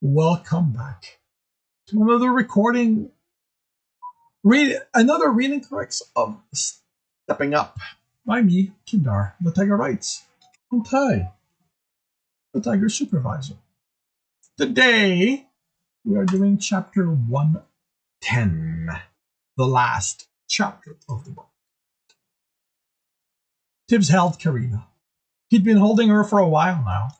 Welcome back to another recording, another reading corrects of Stepping Up by me, Kindar, the Tiger Writes, and Ty, the Tiger Supervisor. Today, we are doing chapter 110, the last chapter of the book. Tibs held Karina. He'd been holding her for a while now.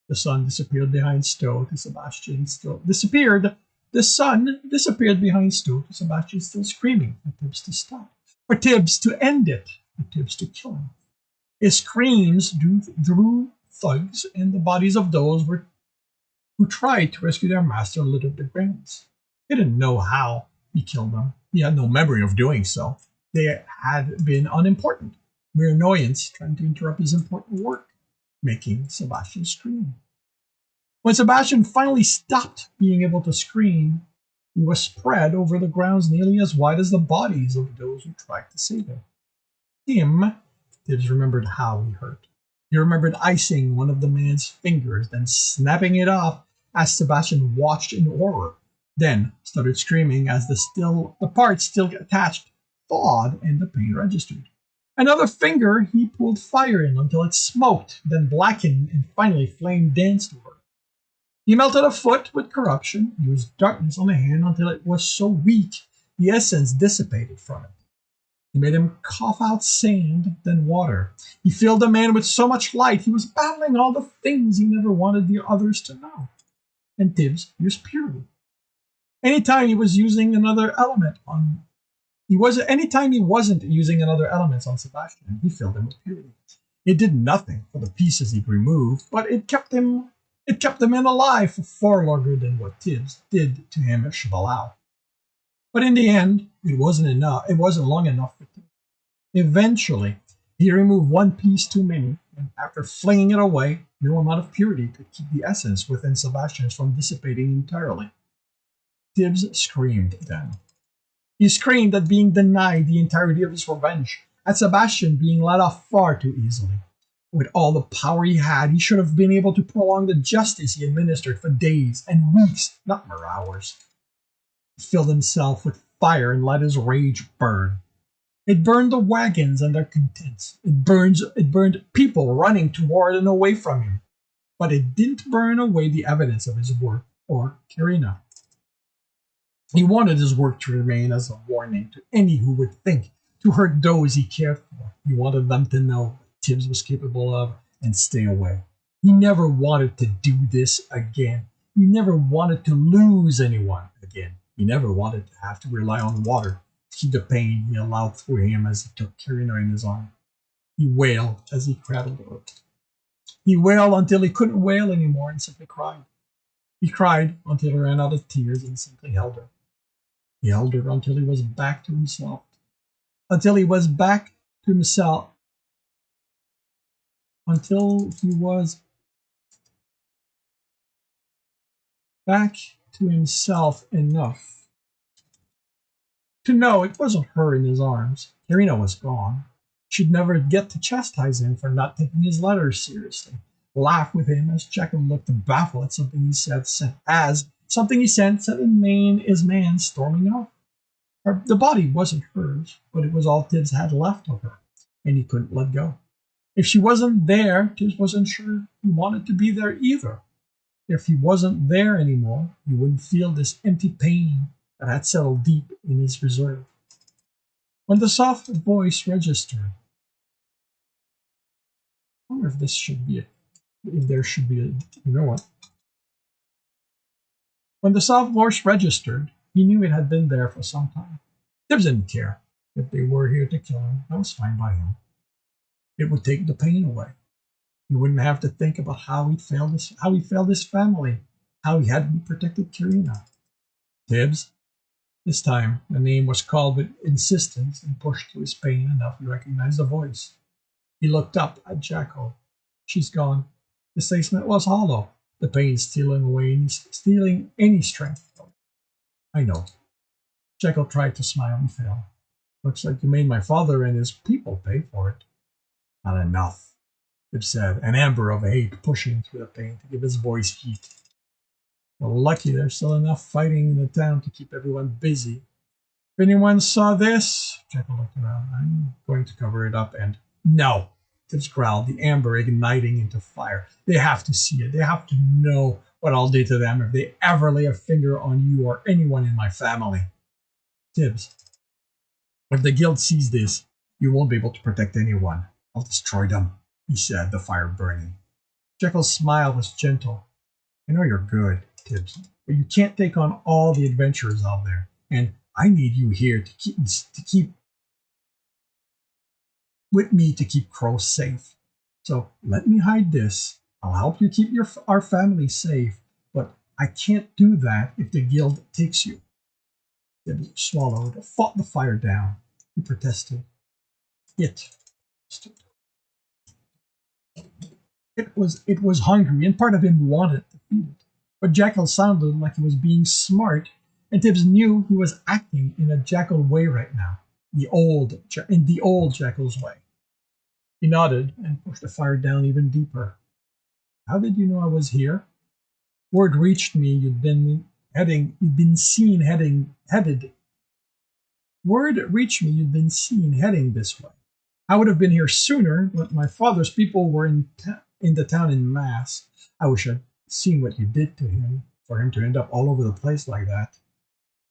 The sun disappeared behind Stowe to Sebastian still disappeared. The sun disappeared behind Stowe to Sebastian still screaming for Tibbs to stop, for Tibbs to end it, for Tibbs to kill him. His screams drew thugs and the bodies of those who tried to rescue their master littered the grounds. He didn't know how he killed them. He had no memory of doing so. They had been unimportant, mere annoyance trying to interrupt his important work, making Sebastian scream. When Sebastian finally stopped being able to scream, he was spread over the grounds nearly as wide as the bodies of those who tried to save him. Tibbs remembered how he hurt. He remembered icing one of the man's fingers, then snapping it off as Sebastian watched in horror, then started screaming as the part still attached thawed and the pain registered. Another finger he pulled fire in until it smoked, then blackened, and finally flame danced over. He melted a foot with corruption, used darkness on the hand until it was so weak the essence dissipated from it. He made him cough out sand, then water. He filled the man with so much light he was battling all the things he never wanted the others to know. And Tibbs used purity. Anytime he was using another element on anytime he wasn't using another element on Sebastian, he filled him with purity. It did nothing for the pieces he'd removed, but it kept the man alive for far longer than what Tibbs did to him at Chevalau. But in the end, it wasn't enough. It wasn't long enough for Tibbs. Eventually, he removed one piece too many, and after flinging it away, no amount of purity could keep the essence within Sebastian from dissipating entirely. Tibbs screamed then. He screamed at being denied the entirety of his revenge, at Sebastian being let off far too easily. With all the power he had, he should have been able to prolong the justice he administered for days and weeks, not mere hours. He filled himself with fire and let his rage burn. It burned the wagons and their contents. It burned people running toward and away from him. But it didn't burn away the evidence of his work or Karina. He wanted his work to remain as a warning to any who would think to hurt those he cared for. He wanted them to know what Tibbs was capable of and stay away. He never wanted to do this again. He never wanted to lose anyone again. He never wanted to have to rely on water to keep the pain he allowed through him as he took Karina in his arms. He wailed as he cradled her. He wailed until he couldn't wail anymore and simply cried. He cried until he ran out of tears and simply held her. He held her until he was back to himself. Until he was back to himself. Until he was back to himself enough to know it wasn't her in his arms. Karina was gone. She'd never get to chastise him for not taking his letters seriously, laugh with him as Jekyll looked baffled at something he said, sent his man storming off. The body wasn't hers, but it was all Tibbs had left of her, and he couldn't let go. If she wasn't there, Tibbs wasn't sure he wanted to be there either. If he wasn't there anymore, he wouldn't feel this empty pain that had settled deep in his reserve. When the soft voice registered, I wonder if there should be you know what? When the soft voice registered, he knew it had been there for some time. Tibbs didn't care. If they were here to kill him, that was fine by him. It would take the pain away. He wouldn't have to think about how he failed his family, how he hadn't protected Karina. Tibbs. This time, the name was called with insistence and pushed through his pain enough he recognized the voice. He looked up at Jacko. She's gone. The statement was hollow, the pain stealing any strength from it. I know. Jekyll tried to smile and failed. Looks like you made my father and his people pay for it. Not enough, Tibs said, an amber of hate pushing through the pain to give his voice heat. Well, lucky there's still enough fighting in the town to keep everyone busy. If anyone saw this, Jekyll looked around. I'm going to cover it up and... No, Tibs growled, the amber igniting into fire. They have to see it. They have to know what I'll do to them if they ever lay a finger on you or anyone in my family. Tibs, if the guild sees this, you won't be able to protect anyone. I'll destroy them, he said, the fire burning. Jekyll's smile was gentle. I know you're good, Tibs, but you can't take on all the adventurers out there, and I need you here to keep with me to keep Crow safe. So let me hide this. I'll help you keep our family safe, but I can't do that if the guild takes you. Tibs swallowed, fought the fire down. He protested. It was hungry, and part of him wanted to feed it. But Jekyll sounded like he was being smart, and Tibs knew he was acting in a Jekyll way right now, in the old Jekyll's way. He nodded and pushed the fire down even deeper. How did you know I was here? Word reached me Word reached me you'd been seen heading this way. I would have been here sooner, but my father's people were in the town in mass. I wish I'd seen what you did to him, for him to end up all over the place like that.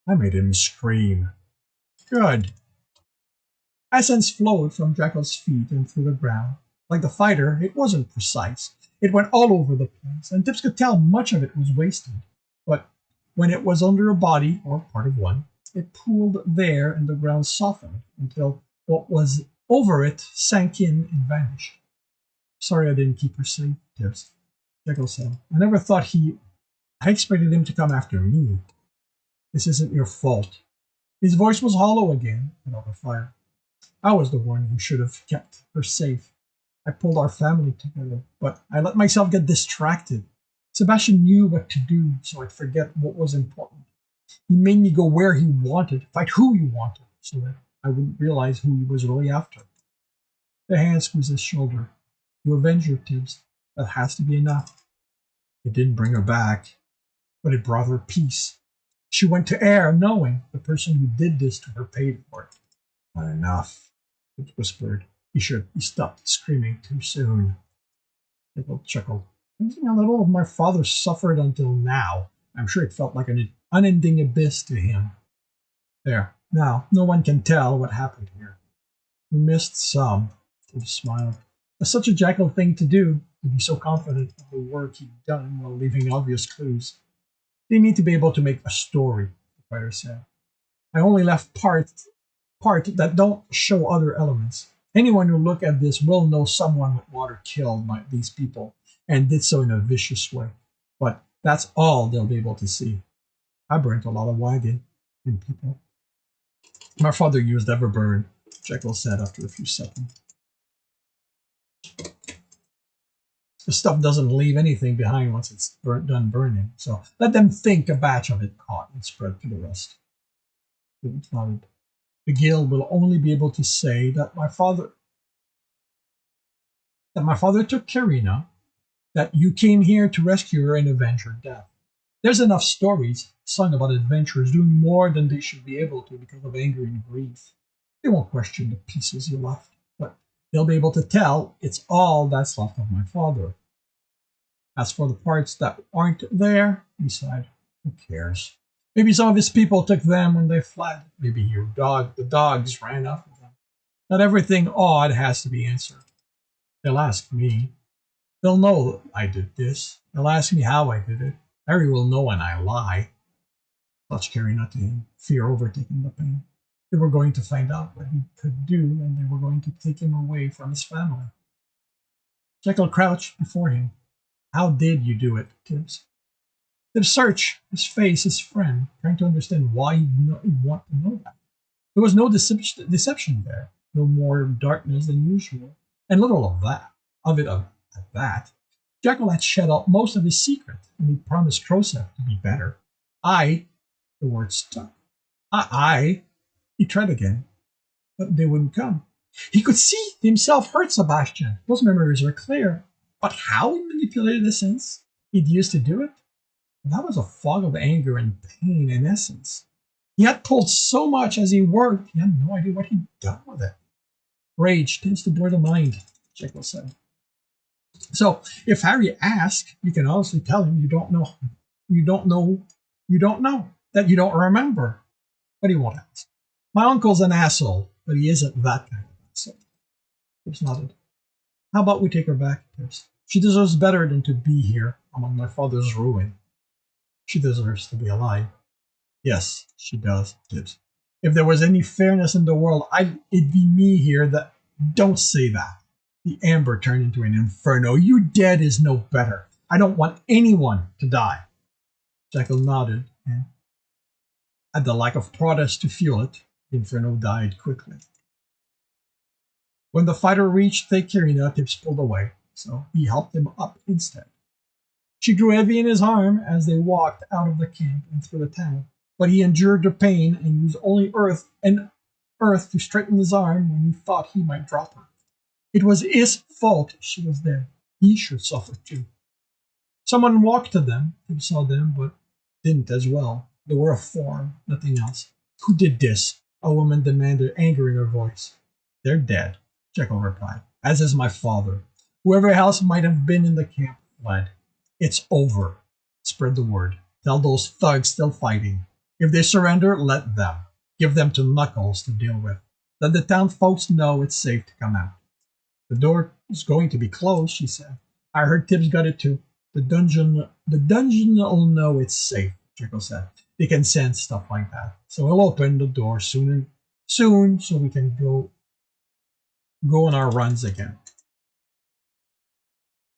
I made him scream. Good. Essence flowed from Jekyll's feet and through the ground. Like the fighter, it wasn't precise. It went all over the place, and Tibs could tell much of it was wasted. But when it was under a body, or part of one, it pooled there and the ground softened until what was over it sank in and vanished. Sorry I didn't keep her safe, Tibs, Jekyll said. I expected him to come after me. This isn't your fault. His voice was hollow again, and over fire. I was the one who should have kept her safe. I pulled our family together, but I let myself get distracted. Sebastian knew what to do, so I'd forget what was important. He made me go where he wanted, fight who he wanted, so that I wouldn't realize who he was really after. The hand squeezed his shoulder. You avenged her, Tibs. That has to be enough. It didn't bring her back, but it brought her peace. She went to air knowing the person who did this to her paid for it. Not enough, Tibs whispered. He stopped screaming too soon. Jekyll chuckled. Thinking a little of my father suffered until now. I'm sure it felt like an unending abyss to him. There, now, no one can tell what happened here. We missed some, Tibs smiled. It's such a Jekyll thing to do, to be so confident of the work he'd done while leaving obvious clues. They need to be able to make a story, the fighter said. I only left part that don't show other elements. Anyone who look at this will know someone with water killed these people, and did so in a vicious way. But that's all they'll be able to see. I burnt a lot of wagon and people. My father used Everburn, Jekyll said after a few seconds. The stuff doesn't leave anything behind once it's done burning, so let them think a batch of it caught and spread to the rest. Nodded. The guild will only be able to say that my father took Karina, that you came here to rescue her and avenge her death. There's enough stories sung about adventurers doing more than they should be able to because of anger and grief. They won't question the pieces you left, but they'll be able to tell it's all that's left of my father. As for the parts that aren't there, he sighed, who cares? Maybe some of his people took them when they fled. Maybe the dogs ran after them. Not everything odd has to be answered. They'll ask me. They'll know I did this. They'll ask me how I did it. Harry will know when I lie. Clutched Karina to him, fear overtaking the pain. They were going to find out what he could do, and they were going to take him away from his family. Jekyll crouched before him. How did you do it, Tibs? Tibs searched his face, his friend, trying to understand why he'd want to know that. There was no deception there, no more darkness than usual, and little of that. Jekyll had shed out most of his secret, and he promised Crowseth to be better. The word stuck. He tried again, but they wouldn't come. He could see himself hurt Sebastian. Those memories were clear. But how he manipulated the sense he'd used to do it? That was a fog of anger and pain in essence. He had pulled so much as he worked, he had no idea what he'd done with it. Rage tends to blur the mind, Jekyll said. So if Harry asks, you can honestly tell him you don't know, you don't know, you don't know, that you don't remember. But he won't ask. My uncle's an asshole, but he isn't that kind of asshole. Tibbs nodded. How about we take her back, Tibbs? She deserves better than to be here among my father's ruin. She deserves to be alive. Yes, she does, Tibbs. If there was any fairness in the world, it'd be me here that... Don't say that. The amber turned into an inferno. You dead is no better. I don't want anyone to die. Jekyll nodded, and at the lack of protest to fuel it, the inferno died quickly. When the fighter reached Thekerina, Tibbs pulled away, so he helped him up instead. She grew heavy in his arm as they walked out of the camp and through the town, but he endured the pain and used only earth to straighten his arm when he thought he might drop her. It was his fault she was dead. He should suffer too. Someone walked to them. Tibbs saw them, but didn't as well. They were a form, nothing else. Who did this? A woman demanded, anger in her voice. They're dead, Jekyll replied, as is my father. Whoever else might have been in the camp fled. It's over. Spread the word. Tell those thugs still fighting. If they surrender, let them. Give them to Knuckles to deal with. Let the town folks know it's safe to come out. The door is going to be closed, she said. I heard Tibbs got it too. The dungeon will know it's safe, Jekyll said. They can sense stuff like that. So we'll open the door soon so we can go on our runs again.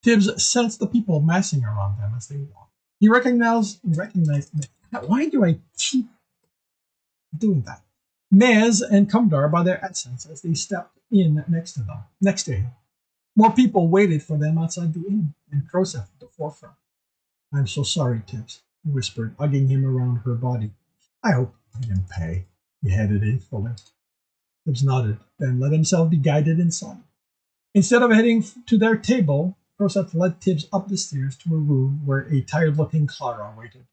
Tibbs sensed the people massing around them as they walked. He recognized me. Why do I keep doing that? Mez and Kumdar by their essence as they stepped in next to him. More people waited for them outside the inn, and Croseth at the forefront. I'm so sorry, Tibbs, he whispered, hugging him around her body. I hope you can pay. He headed in fully. Tibbs nodded, then let himself be guided inside. Instead of heading to their table, Croseth led Tibbs up the stairs to a room where a tired-looking Clara waited.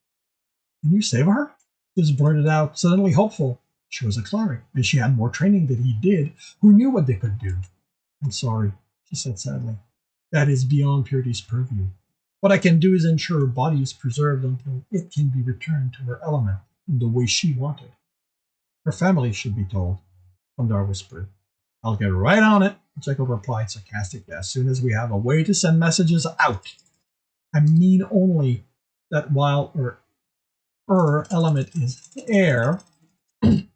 Can you save her? Tibbs blurted out, suddenly hopeful. She was a cleric, and she had more training than he did. Who knew what they could do? I'm sorry, she said sadly. That is beyond Purity's purview. What I can do is ensure her body is preserved until it can be returned to her element in the way she wanted. Her family should be told, Kundar whispered. I'll get right on it, Jekyll replied sarcastically, as soon as we have a way to send messages out. I mean only that while her element is air, the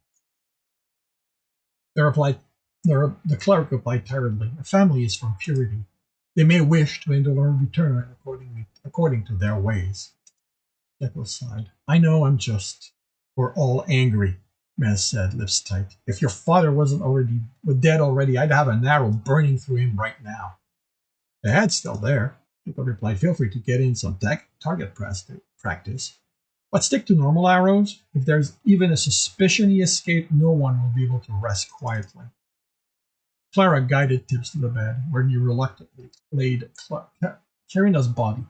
cleric replied tiredly, her family is from Purity. They may wish to handle her return according to their ways. Jekyll sighed. I know I'm just... We're all angry, Mez said, lips tight. If your father were dead already, I'd have an arrow burning through him right now. The head's still there, Jekyll replied. Feel free to get in some target practice. But stick to normal arrows. If there's even a suspicion he escaped, no one will be able to rest quietly. Clara guided Tibbs to the bed, where he reluctantly laid Karina's body.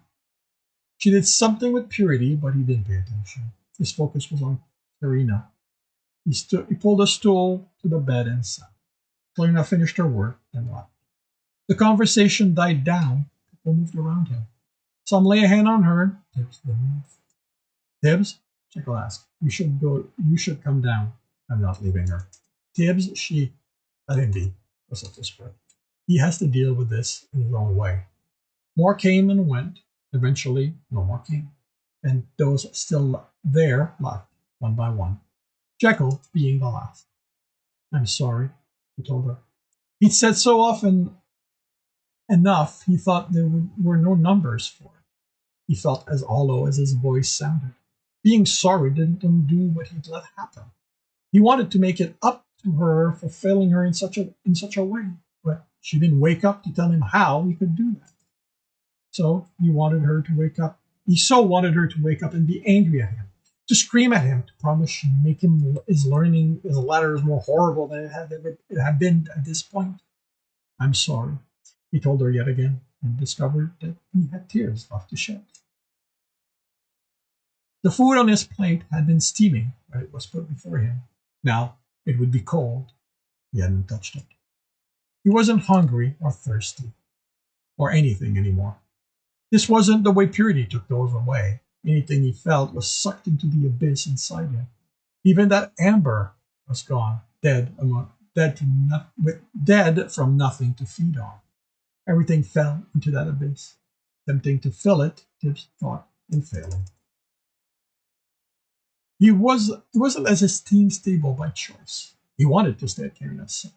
She did something with Purity, but he didn't pay attention. His focus was on Karina. He pulled a stool to the bed and sat. Karina finished her work and left. The conversation died down. People moved around him. Some lay a hand on her. Tibbs didn't move. Tibbs? Jekyll asked. You should come down. I'm not leaving her. Tibbs, let him be, Croseth whispered. He has to deal with this in his own way. More came and went. Eventually, no more came. And those still there left, one by one. Jekyll being the last. I'm sorry, he told her. He'd said so often enough, he thought there were no numbers for it. He felt as hollow as his voice sounded. Being sorry didn't undo what he'd let happen. He wanted to make it up to her for failing her in such a way, but she didn't wake up to tell him how he could do that. So he wanted her to wake up. He so wanted her to wake up and be angry at him, to scream at him, to promise she'd make his letters more horrible than it had been at this point. I'm sorry, he told her yet again, and discovered that he had tears left to shed. The food on his plate had been steaming when it was put before him. Now it would be cold. He hadn't touched it. He wasn't hungry or thirsty or anything anymore. This wasn't the way purity took those away. Anything he felt was sucked into the abyss inside him. Even that amber was gone, dead from nothing to feed on. Everything fell into that abyss, tempting to fill it, Tibs thought, and failing. It wasn't as his team stable by choice. He wanted to stay at Karina's side,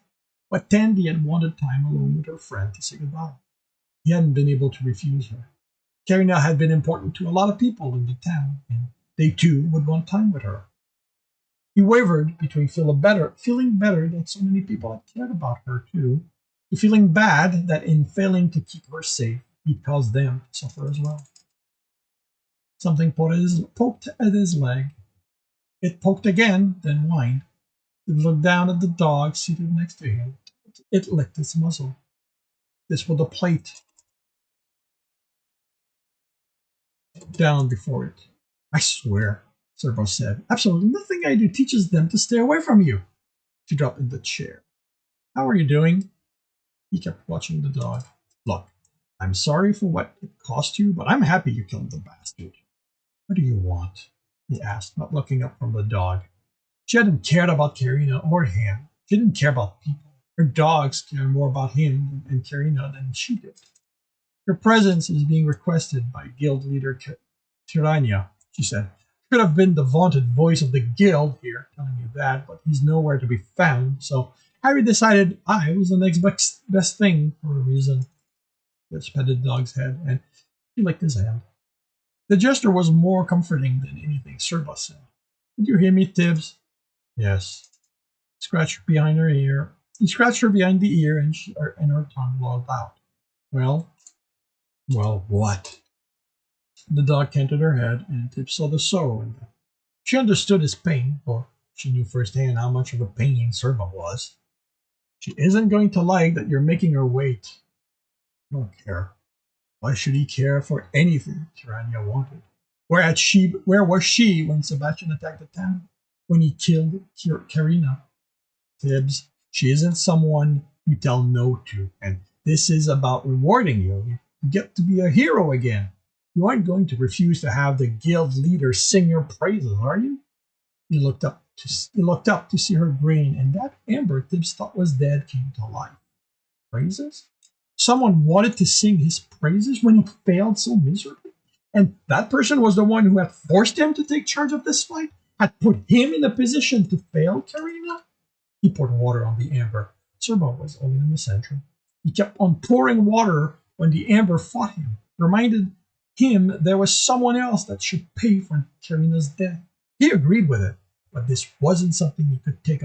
but Tandy had wanted time alone with her friend to say goodbye. He hadn't been able to refuse her. Karina had been important to a lot of people in the town, and they too would want time with her. He wavered between feeling better that so many people had cared about her too, to feeling bad that in failing to keep her safe, he'd caused them to suffer as well. Something poked at his leg. It poked again, then whined. He looked down at the dog seated next to him. It licked its muzzle. This was the plate down before it. I swear, Servo said, absolutely nothing I do teaches them to stay away from you. She dropped in the chair. How are you doing? He kept watching the dog. Look, I'm sorry for what it cost you, but I'm happy you killed the bastard. What do you want? He asked, not looking up from the dog. She hadn't cared about Karina or him. She didn't care about people. Her dogs cared more about him and Karina than she did. Your presence is being requested by guild leader Tirania, she said. Could have been the vaunted voice of the guild here telling you that, but he's nowhere to be found, so Harry decided I was the next best thing for a reason. He petted the dog's head, and he licked his hand. The gesture was more comforting than anything Serba said. Did you hear me, Tibs? Yes. He scratched her behind the ear, and her tongue lolled out. Well, what? The dog canted her head, and Tibs saw the sorrow in them. She understood his pain, for she knew firsthand how much of a pain Serba was. She isn't going to like that you're making her wait. I don't care. Why should he care for anything Tirania wanted? Where was she when Sebastian attacked the town? When he killed Karina? Tibbs, she isn't someone you tell no to, and this is about rewarding you. You get to be a hero again. You aren't going to refuse to have the guild leader sing your praises, are you? He looked up to see her grin, and that amber Tibbs thought was dead came to life. Praises? Someone wanted to sing his praises when he failed so miserably? And that person was the one who had forced him to take charge of this fight? Had put him in a position to fail Karina? He poured water on the amber. Serba was only the messenger. He kept on pouring water when the amber fought him, reminded him there was someone else that should pay for Karina's death. He agreed with it, but this wasn't something he could take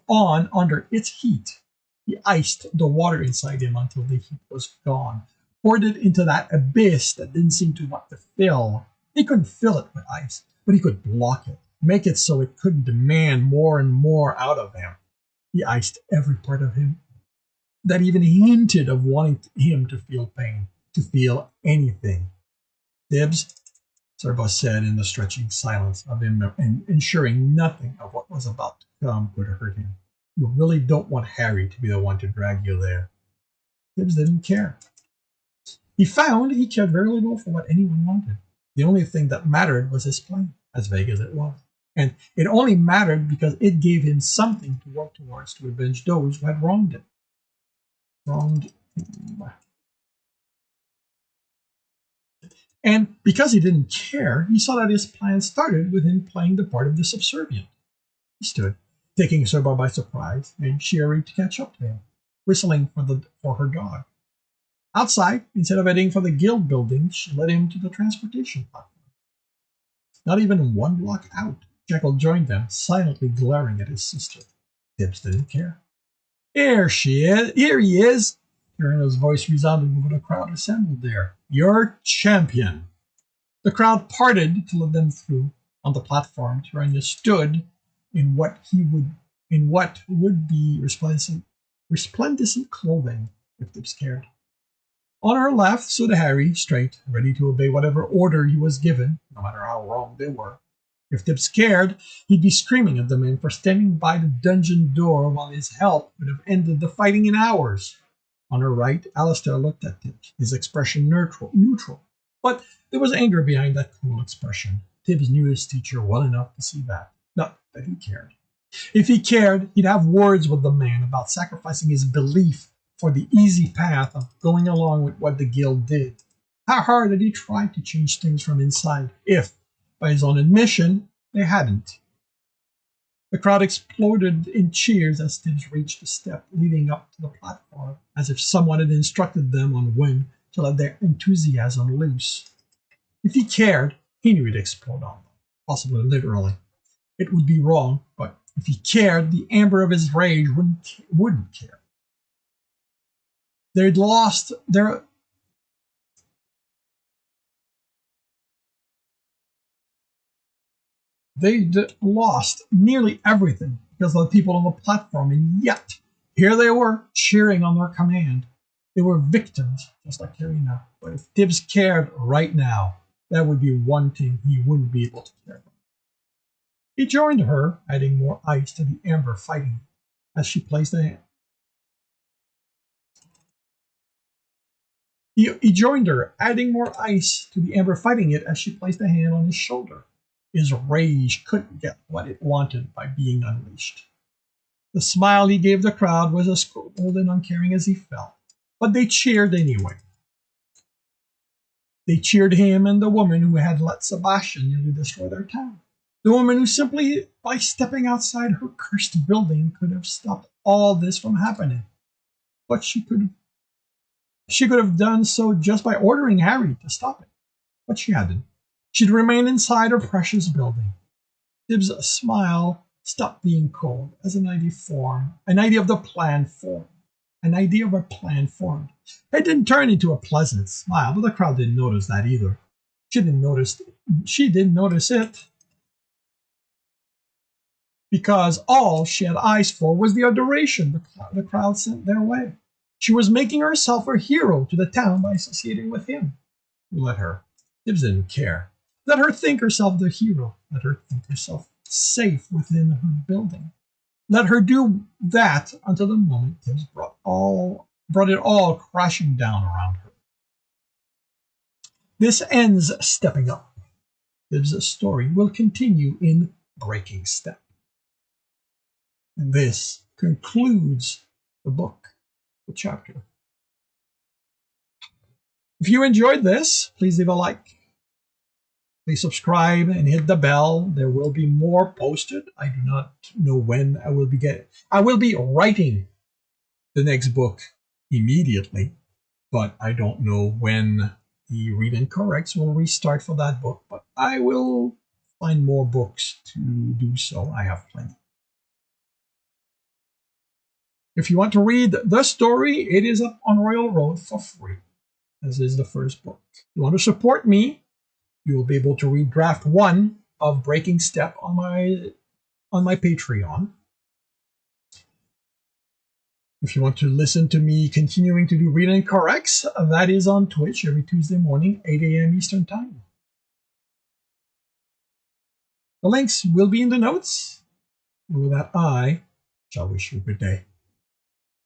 on under its heat. He iced the water inside him until the heat was gone, poured it into that abyss that didn't seem to want to fill. He couldn't fill it with ice, but he could block it, make it so it couldn't demand more and more out of him. He iced every part of him that even hinted of wanting him to feel pain, to feel anything. Tibs, Serba said in the stretching silence of him, and ensuring nothing of what was about to come could hurt him. You really don't want Harry to be the one to drag you there. Tibs didn't care. He found he cared very little for what anyone wanted. The only thing that mattered was his plan, as vague as it was. And it only mattered because it gave him something to work towards to avenge those who had wronged him. And because he didn't care, he saw that his plan started with him playing the part of the subservient. He stood, taking Serba by surprise, and she hurried to catch up to him, whistling for her dog. Outside, instead of heading for the guild building, she led him to the transportation platform. Not even 1 block out, Jekyll joined them, silently glaring at his sister. Tibs didn't care. Here he is! Karina's voice resounded over the crowd assembled there. Your champion! The crowd parted to let them through. On the platform, Tirania stood in what would be resplendent clothing, if Tibs cared. On her left stood Harry, straight, ready to obey whatever order he was given, no matter how wrong they were. If Tibs cared, he'd be screaming at the men for standing by the dungeon door while his help would have ended the fighting in hours. On her right, Alistair looked at Tibs, his expression neutral. But there was anger behind that cool expression. Tibs knew his teacher well enough to see that. Not that he cared. If he cared, he'd have words with the man about sacrificing his belief for the easy path of going along with what the guild did. How hard had he tried to change things from inside, if, by his own admission, they hadn't? The crowd exploded in cheers as Tibs reached the step leading up to the platform, as if someone had instructed them on when to let their enthusiasm loose. If he cared, he knew he'd explode on them, possibly literally. It would be wrong, but if he cared, the amber of his rage wouldn't care. They'd lost nearly everything because of the people on the platform, and yet here they were cheering on their command. They were victims, just like Harry now. But if Tibs cared right now, that would be one thing he wouldn't be able to care about. He joined her, adding more ice to the amber fighting as she placed a hand. He joined her, adding more ice to the amber fighting it as she placed a hand on his shoulder. His rage couldn't get what it wanted by being unleashed. The smile he gave the crowd was as cold and uncaring as he felt, but they cheered anyway. They cheered him and the woman who had let Sebastian nearly destroy their town. The woman who simply, by stepping outside her cursed building, could have stopped all this from happening. But she could have done so just by ordering Harry to stop it. But she hadn't. She'd remained inside her precious building. Tib's smile stopped being cold as an idea formed. An idea of the plan formed. An idea of a plan formed. It didn't turn into a pleasant smile, but the crowd didn't notice that either. She didn't notice it. Because all she had eyes for was the adoration the crowd sent their way. She was making herself a hero to the town by associating with him. Let her. Tibs didn't care. Let her think herself the hero. Let her think herself safe within her building. Let her do that until the moment Tibs brought it all crashing down around her. This ends Stepping Up. Tibs' story will continue in Breaking Step. And this concludes the book, the chapter. If you enjoyed this, please leave a like. Please subscribe and hit the bell. There will be more posted. I do not know when I will be getting. I will be writing the next book immediately, but I don't know when the Read and Corrects will restart for that book. But I will find more books to do so. I have plenty. If you want to read the story, it is up on Royal Road for free, as is the first book. If you want to support me, you will be able to read draft 1 of Breaking Step on my Patreon. If you want to listen to me continuing to do Read and Corrects, that is on Twitch every Tuesday morning, 8 a.m. Eastern Time. The links will be in the notes. And with that, I shall wish you a good day.